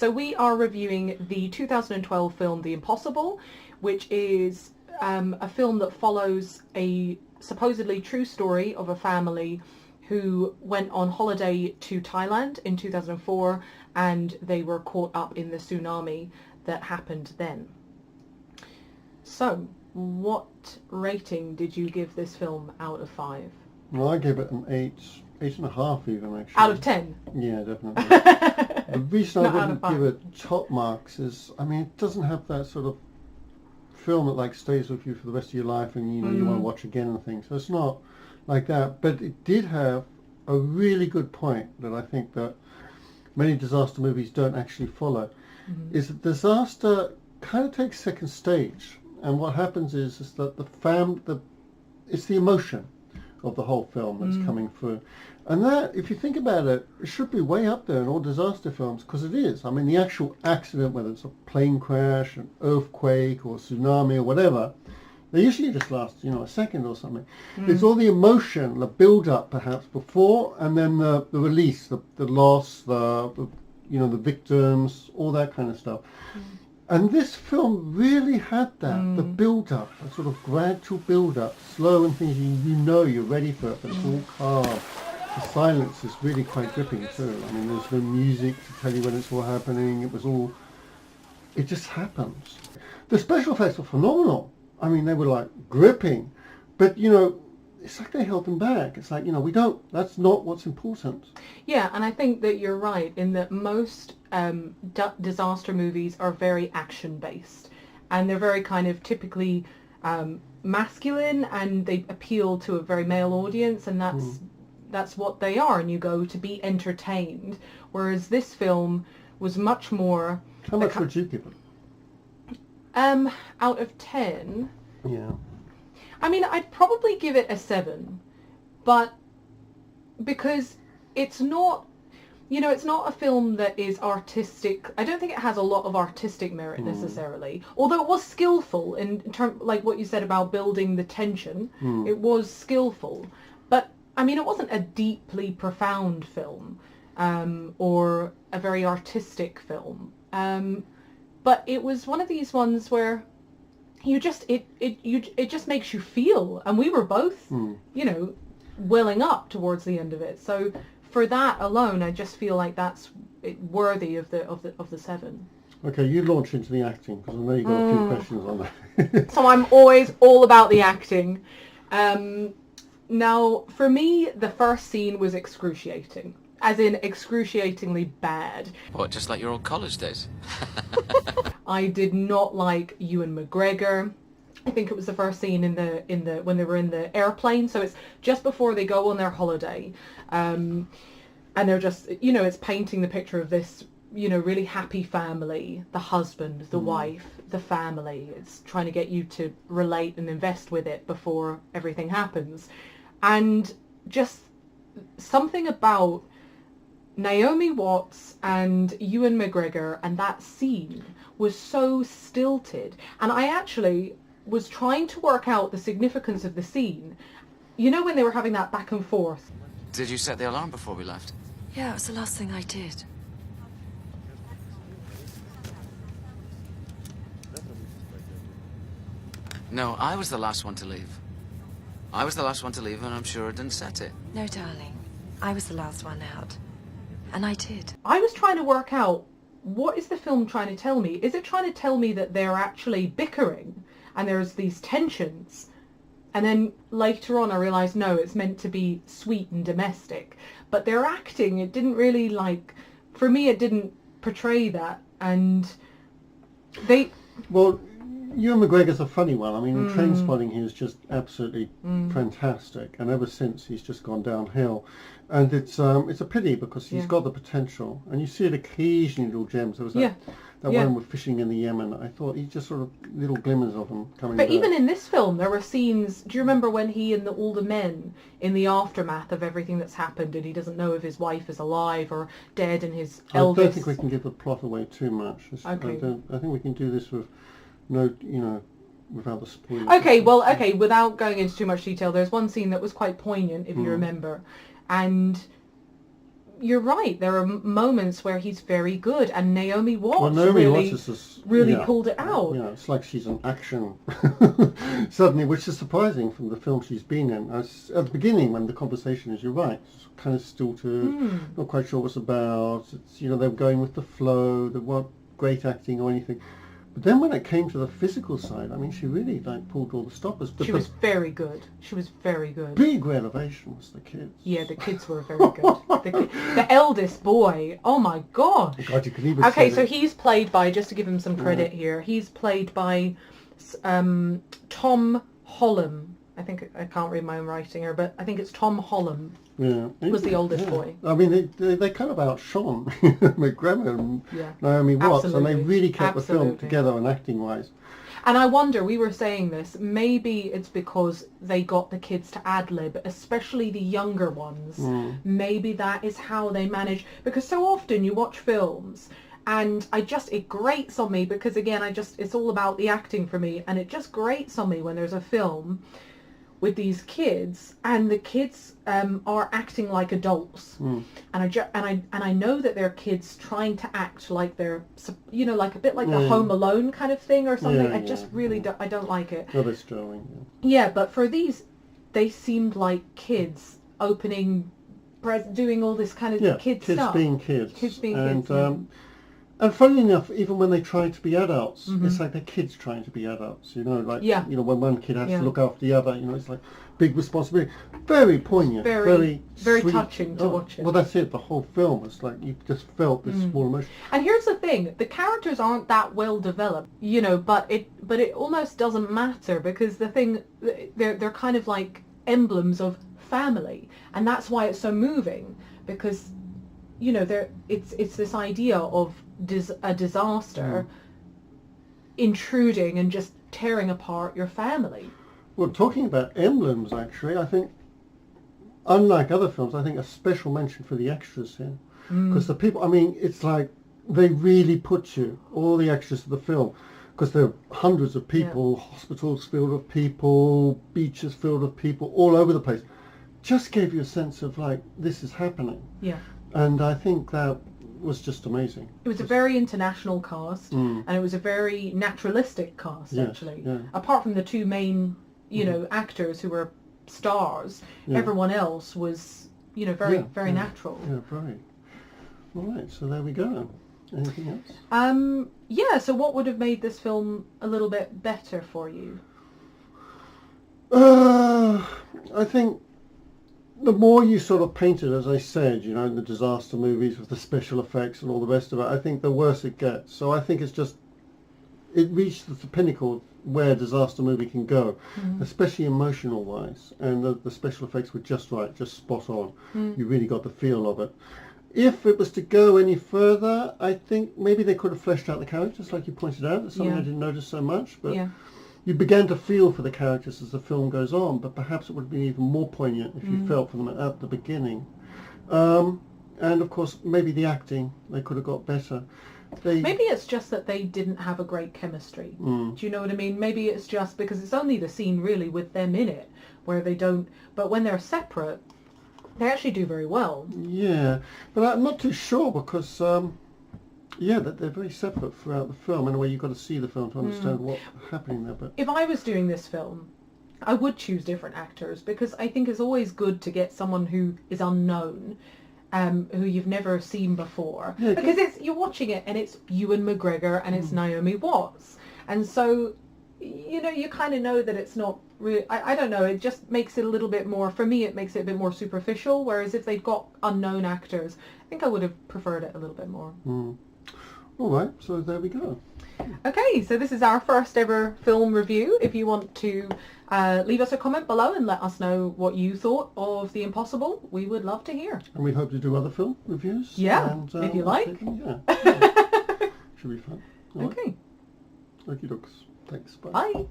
So we are reviewing the 2012 film The Impossible, which is a film that follows a supposedly true story of a family who went on holiday to Thailand in 2004, and they were caught up in the tsunami that happened then. So, what rating did you give this film out of 5? Well, I give it an 8.5 even, actually. Out of 10? Yeah, definitely. The reason I wouldn't give it top marks is, I mean, it doesn't have that sort of film that like stays with you for the rest of your life and you want to watch again and things. So it's not like that. But it did have a really good point that I think that many disaster movies don't actually follow. Is that disaster kind of takes second stage, and what happens is that it's the emotion of the whole film that's coming through. And that, if you think about it, it should be way up there in all disaster films, because it is. I mean, the actual accident, whether it's a plane crash, an earthquake, or tsunami, or whatever, they usually just last, a second or something. It's all the emotion, the build-up, perhaps, before, and then the release, the loss, the victims, all that kind of stuff. And this film really had that, the build-up, a sort of gradual build-up, slow and things, you're ready for it, but it's all calm. The silence is really quite gripping too. I mean, there's no music to tell you when it's all happening. It just happens. The special effects were phenomenal. I mean, they were like gripping, but it's like they held them back. It's like, that's not what's important. Yeah, and I think that you're right in that most disaster movies are very action-based, and they're very kind of typically masculine, and they appeal to a very male audience, and that's what they are, and you go to be entertained. Whereas this film was much more... How much would you give it? Out of 10... Yeah. I mean, I'd probably give it a 7, but because it's not, it's not a film that is artistic. I don't think it has a lot of artistic merit necessarily, although it was skillful in terms, like what you said about building the tension. It was skillful, but I mean, it wasn't a deeply profound film or a very artistic film, but it was one of these ones where it just makes you feel, and we were both welling up towards the end of it. So for that alone, I just feel like that's worthy of the 7. Okay, you launch into the acting, because I know you've got a few questions on that. So I'm always all about the acting. Now, for me, the first scene was excruciating, as in excruciatingly bad. What, just like your old college days? I did not like Ewan McGregor. I think it was the first scene in the when they were in the airplane. So it's just before they go on their holiday, and they're just it's painting the picture of this really happy family, the husband, the wife, the family. It's trying to get you to relate and invest with it before everything happens, and just something about Naomi Watts and Ewan McGregor and that scene was so stilted, and I actually was trying to work out the significance of the scene. When they were having that back and forth. Did you set the alarm before we left? Yeah, it was the last thing I did. No, I was the last one to leave. And I'm sure I didn't set it. No, darling. I was the last one out. And I did. I was trying to work out, what is the film trying to tell me? Is it trying to tell me that they're actually bickering and there's these tensions? And then later on I realised, no, it's meant to be sweet and domestic. But their acting, it didn't really for me it didn't portray that. And they... Well, Ewan McGregor's a funny one. I mean, in Trainspotting he was just absolutely fantastic, and ever since he's just gone downhill. And it's a pity, because he's got the potential, and you see it occasionally, little gems. There was that one with fishing in the Yemen. I thought he just sort of little glimmers of him coming. But back. even in this film, there were scenes. Do you remember when he and all the men in the aftermath of everything that's happened, and he doesn't know if his wife is alive or dead, and his eldest... I don't think we can give the plot away too much. Okay. I think we can do this with without the spoilers. Okay, without going into too much detail, there's one scene that was quite poignant, if you remember, and you're right. There are moments where he's very good, and Naomi Watts Well, Naomi really, Watts is really yeah, pulled it out. Yeah, it's like she's an action suddenly, which is surprising from the film she's been in. At the beginning, when the conversation is, you're right, it's kind of stilted, not quite sure what's about. It's, they're going with the flow. They weren't great acting or anything. But then when it came to the physical side, I mean, she really pulled all the stoppers. But She was very good. She was very good. big revelation was the kids. Yeah, the kids were very good. The eldest boy, oh my gosh. God, you can even Okay, say so that- he's played by, just to give him some credit here, he's played by Tom Holland. I think, I can't read my own writing here, but I think it's Tom Holland was the oldest boy. I mean, they kind of outshone McGregor and Yeah. Naomi Watts, and Absolutely. they really kept the film Absolutely. together and acting-wise. And I wonder, we were saying this, maybe it's because they got the kids to ad-lib, especially the younger ones. Maybe that is how they manage, because so often you watch films and it grates on me, because again, it's all about the acting for me, and it just grates on me when there's a film with these kids and the kids are acting like adults, and I know that they're kids trying to act like they're, like a bit like the Home Alone kind of thing or something. Yeah, I just really I don't like it. Not as Sterling. Yeah, but for these, they seemed like kids opening, doing all this kind of kid kids stuff. being kids. Kids being and, kids. And funny enough, even when they try to be adults, it's like they're kids trying to be adults. When one kid has to look after the other, it's like big responsibility. Very poignant. Very sweet. touching to watch it. Well, that's it. The whole film is like you just felt this small emotion. And here's the thing: the characters aren't that well developed, but it almost doesn't matter, because they're kind of like emblems of family, and that's why it's so moving, because it's this idea of a disaster intruding and just tearing apart your family. Well, talking about emblems, actually, I think, unlike other films, I think a special mention for the extras here. Because the people, I mean, it's like they really put all the extras of the film, because there are hundreds of people, hospitals filled with people, beaches filled with people, all over the place. Just gave you a sense of, like, this is happening. Yeah. And I think that was just amazing. It was a very international cast, and it was a very naturalistic cast, actually. Yeah. Apart from the two main, actors who were stars, everyone else was, very natural. Yeah, very. All right, so there we go. Anything else? So what would have made this film a little bit better for you? I think the more you sort of paint it, as I said, the disaster movies with the special effects and all the rest of it, I think the worse it gets. So I think it reached the pinnacle of where a disaster movie can go, especially emotional wise, and the special effects were just right, just spot on. You really got the feel of it. If it was to go any further, I think maybe they could have fleshed out the characters, like you pointed out. That's something I didn't notice so much, but you began to feel for the characters as the film goes on, but perhaps it would have been even more poignant if you felt for them at the beginning. And of course, maybe the acting, they could have got better. Maybe it's just that they didn't have a great chemistry. Do you know what I mean? Maybe it's just because it's only the scene really with them in it where they don't, but when they're separate, they actually do very well. Yeah, but I'm not too sure, because that they're very separate throughout the film. In a way, you've got to see the film to understand what's happening there. But if I was doing this film, I would choose different actors, because I think it's always good to get someone who is unknown, who you've never seen before. Yeah, because you're watching it and it's Ewan McGregor and it's Naomi Watts. And so, you kind of know that it's not really, I don't know, it just makes it a little bit more, for me, it makes it a bit more superficial, whereas if they've got unknown actors, I think I would have preferred it a little bit more. All right, so there we go. Okay, so this is our first ever film review. If you want to leave us a comment below and let us know what you thought of The Impossible, we would love to hear. And we hope to do other film reviews. Yeah, and, if you like. Should be fun. All Okay. right. Okie dokes. Thanks. Bye.